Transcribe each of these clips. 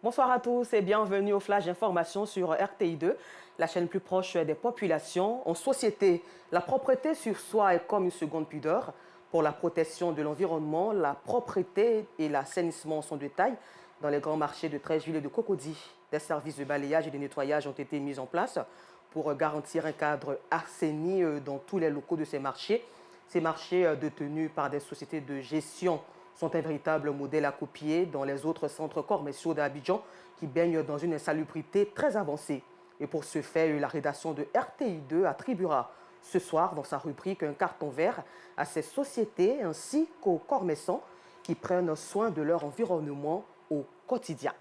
Bonsoir à tous et bienvenue au Flash Information sur RTI2, la chaîne plus proche des populations. En société, la propreté sur soi est comme une seconde pudeur. Pour la protection de l'environnement, la propreté et l'assainissement sont de taille. Dans les grands marchés de Treichville et de Cocody, des services de balayage et de nettoyage ont été mis en place pour garantir un cadre assaini dans tous les locaux de ces marchés. Ces marchés détenus par des sociétés de gestion sont un véritable modèle à copier dans les autres centres commerciaux d'Abidjan qui baignent dans une insalubrité très avancée. Et pour ce faire, la rédaction de RTI2 attribuera ce soir dans sa rubrique un carton vert à ces sociétés ainsi qu'aux commerçants qui prennent soin de leur environnement au quotidien.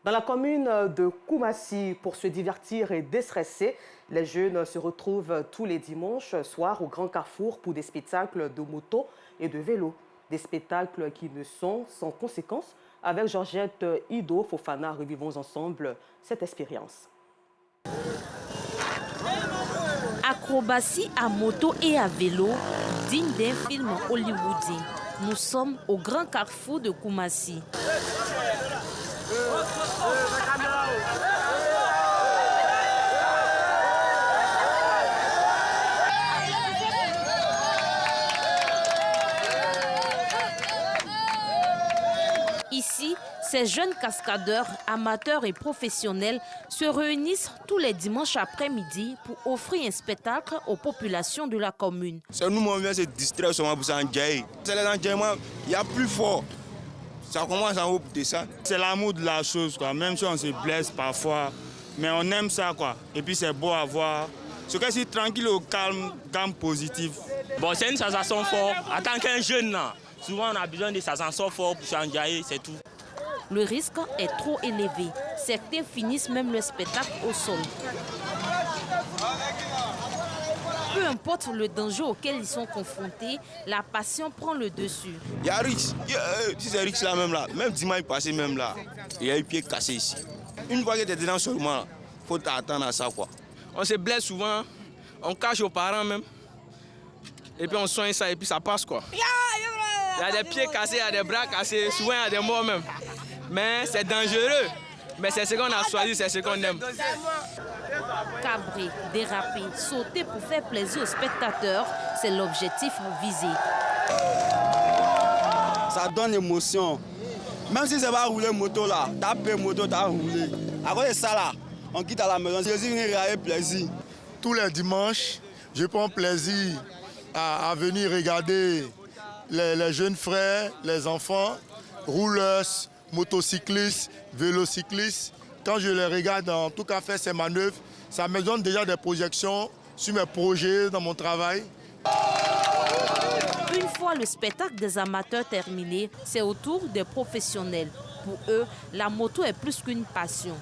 Dans la commune de Koumassi, pour se divertir et déstresser, les jeunes se retrouvent tous les dimanches soirs au Grand Carrefour pour des spectacles de moto et de vélo. Des spectacles qui ne sont sans conséquence. Avec Georgette Ido Fofana, revivons ensemble cette expérience. Acrobatie à moto et à vélo, digne d'un film hollywoodien. Nous sommes au Grand Carrefour de Koumassi. Ici, ces jeunes cascadeurs, amateurs et professionnels se réunissent tous les dimanches après-midi pour offrir un spectacle aux populations de la commune. C'est nous, on vient se distraire sur pour s'enjailler. C'est les enjaillements, il y a plus fort. Ça commence en haut pour descendre. C'est l'amour de la chose, quoi. Même si on se blesse parfois, mais on aime ça, quoi. Et puis c'est beau à voir. C'est que c'est tranquille au calme, positif. Bon, c'est une sensation forte. En tant qu'un jeune, là, souvent on a besoin de sensations fortes pour s'enjailler, c'est tout. Le risque est trop élevé. Certains finissent même le spectacle au sol. Peu importe le danger auquel ils sont confrontés, la passion prend le dessus. Il y a risque. Si c'est risque là même là, même dimanche passé même là, il y a eu pied cassé ici. Une fois que tu es dedans seulement, il faut t'attendre à ça, quoi. On se blesse souvent, on cache aux parents même. Et puis on soigne ça et puis ça passe, quoi. Il y a des pieds cassés, il y a des bras cassés, souvent il y a des morts même. Mais c'est dangereux. Mais c'est ce qu'on a choisi, c'est ce qu'on aime. Cabrer, déraper, sauter pour faire plaisir aux spectateurs, c'est l'objectif visé. Ça donne émotion. Même si c'est pas rouler moto là, t'as payé moto, t'as roulé. À cause de ça là, on quitte à la maison, je suis venu regarder plaisir. Tous les dimanches, je prends plaisir à venir regarder les jeunes frères, les enfants, rouleurs, motocyclistes, vélocyclistes. Quand je les regarde, en tout cas faire ces manœuvres, ça me donne déjà des projections sur mes projets dans mon travail. Une fois le spectacle des amateurs terminé, c'est au tour des professionnels. Pour eux, la moto est plus qu'une passion.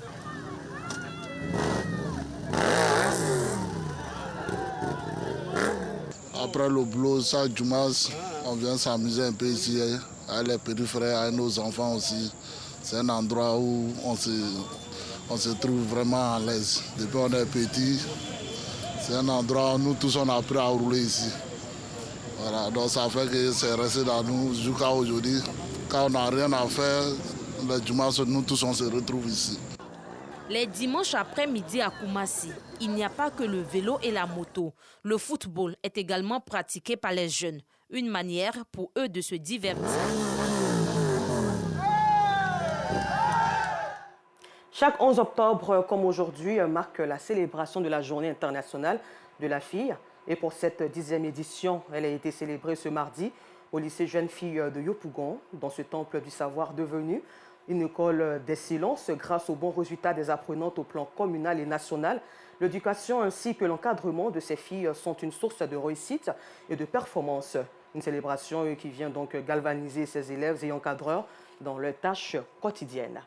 Après le boulot, chaque dimanche, on vient s'amuser un peu ici, à les petits frères, à nos enfants aussi. C'est un endroit où on se trouve vraiment à l'aise. Depuis qu'on est petit, c'est un endroit où nous tous on a appris à rouler ici. Voilà, donc ça fait que c'est resté dans nous jusqu'à aujourd'hui. Quand on n'a rien à faire, le dimanche, nous tous on se retrouve ici. Les dimanches après-midi à Koumassi, il n'y a pas que le vélo et la moto. Le football est également pratiqué par les jeunes. Une manière pour eux de se divertir. Chaque 11 octobre, comme aujourd'hui, marque la célébration de la Journée internationale de la fille. Et pour cette 10e édition, elle a été célébrée ce mardi au lycée Jeune Fille de Yopougon, dans ce temple du savoir devenu une école d'excellence grâce aux bons résultats des apprenantes au plan communal et national. L'éducation ainsi que l'encadrement de ces filles sont une source de réussite et de performance. Une célébration qui vient donc galvaniser ces élèves et encadreurs dans leurs tâches quotidiennes.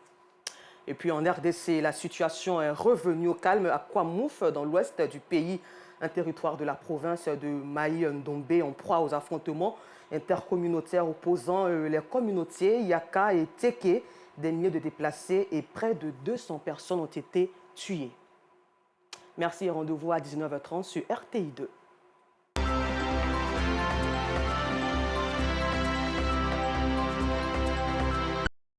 Et puis en RDC, la situation est revenue au calme à Kwamouf, dans l'ouest du pays, un territoire de la province de Maï-Ndombe en proie aux affrontements intercommunautaires opposant les communautés Yaka et Teke. Des milliers de déplacés et près de 200 personnes ont été tuées. Merci et rendez-vous à 19h30 sur RTI2.